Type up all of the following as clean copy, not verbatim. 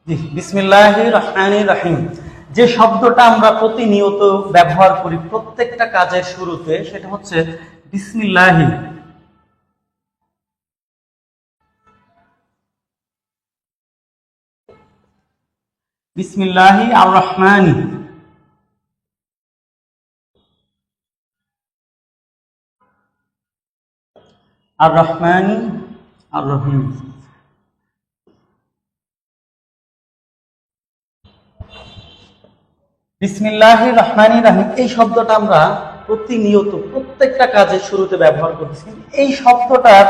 জি, বিসমিল্লাহির রহমানির রহিম। যে শব্দটা আমরা প্রতিনিয়ত ব্যবহার করি প্রত্যেকটা কাজের শুরুতে, সেটা হচ্ছে বিসমিল্লাহি। বিসমিল্লাহি আর রহমানি। আর রহমানি আর রহিম। বিসমিল্লাহির রহমানির রহিম এই শব্দটা আমরা প্রতিনিয়ত প্রত্যেকটা কাজের শুরুতে ব্যবহার করছি। এই শব্দটার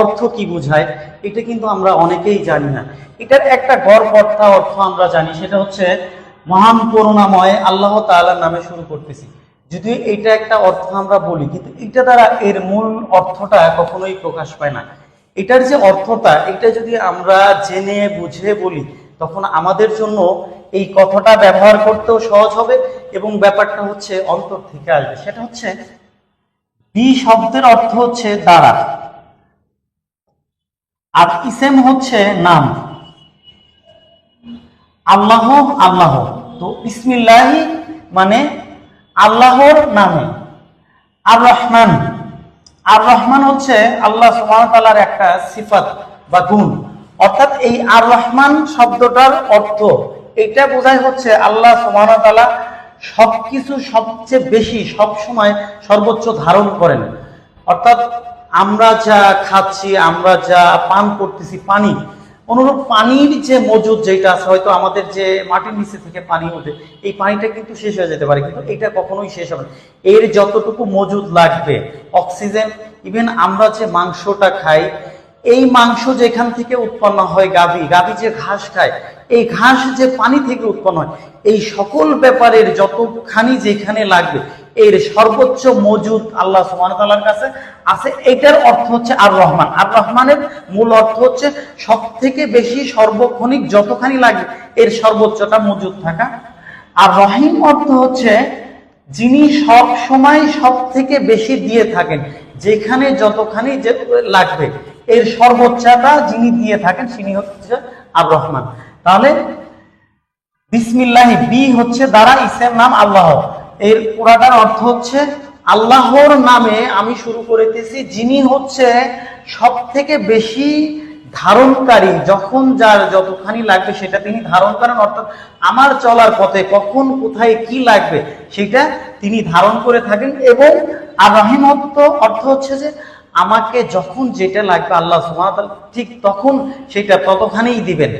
অর্থ কি বোঝায় এটা কিন্তু আমরা অনেকেই জানি না। এটার একটা গড়পড়তা অর্থ আমরা জানি, সেটা হচ্ছে মহান করুণাময় আল্লাহ তাআলার নামে শুরু করতেছি। যদিও এটা একটা অর্থ আমরা বলি, কিন্তু এটা দ্বারা এর মূল অর্থটা কখনোই প্রকাশ পায় না। এটার যে অর্থটা, এটা যদি আমরা জেনে বুঝে বলি, তখন আমাদের জন্য এই কথাটা ব্যবহার করতেও সহজ হবে এবং ব্যাপারটা হচ্ছে অন্তর থেকে আসবে। সেটা হচ্ছে বি শব্দের অর্থ হচ্ছে দ্বারা, আর ইসেম হচ্ছে নাম। আল্লাহ আল্লাহ, তো বিসমিল্লাহি মানে আল্লাহর নামে। আর রহমান, আর রহমান হচ্ছে আল্লাহ সুবহানাহু ওয়া তাআলার একটা সিফাত বা গুণ। অর্থাৎ এই আর রহমান শব্দটার অর্থ এটা বোঝায় হচ্ছে আল্লাহ সুবহানাহু ওয়া তাআলা সবকিছু সবচেয়ে বেশি সবসময় সর্বোচ্চ ধারণ করেন। অর্থাৎ আমরা যা খাচ্ছি, আমরা যা পান করতেছি, পানি, অনুরূপ পানির যে মজুদ যেটা আছে, হয়তো আমাদের যে মাটির নিচে থেকে পানি ওঠে, এই পানিটা কিন্তু শেষ হয়ে যেতে পারে, কিন্তু এটা কখনোই শেষ হবে না। এর যতটুকু মজুদ লাগবে, অক্সিজেন, ইভেন আমরা যে মাংসটা খাই, এই মাংস যেখান থেকে উৎপন্ন হয়, গাভী যে ঘাস খায়, এই ঘাস যে পানি থেকে উৎপন্ন হয়, এই সকল ব্যাপারের যতখানি যেখানে লাগবে এর সর্বোচ্চ মজুদ আল্লাহ সুবহানাহু ওয়া তাআলার কাছে আছে। এটার অর্থ হচ্ছে আর রহমান। আর রহমানের মূল অর্থ হচ্ছে সব থেকে বেশি সর্বক্ষণিক যতখানি লাগবে এর সর্বোচ্চটা মজুদ থাকা। আর রহিম অর্থ হচ্ছে যিনি সব সময় সব থেকে বেশি দিয়ে থাকেন, যেখানে যতখানি লাগবে এর সর্বোচ্চটা যিনি দিয়ে থাকেন তিনি হচ্ছে আর রহমান। তাহলে বিসমিল্লাহি, বি হচ্ছে দ্বারা, ইসের নাম আল্লাহ। এর পুরাটার অর্থ হচ্ছে আল্লাহর নামে আমি শুরু করিতেছি, যিনি হচ্ছে সব থেকে বেশি ধারণকারী, যখন যার যতখানি লাগবে সেটা তিনি ধারণ করেন। অর্থাৎ আমার চলার পথে কখন কোথায় কি লাগবে সেটা তিনি ধারণ করে থাকেন। এবং আর রহিমত্ব অর্থ হচ্ছে যে আমাকে যখন যেটা লাগবে আল্লাহ সুবহানাহু ওয়া তাআলা ঠিক তখন সেটা ততখানিই দিবেন।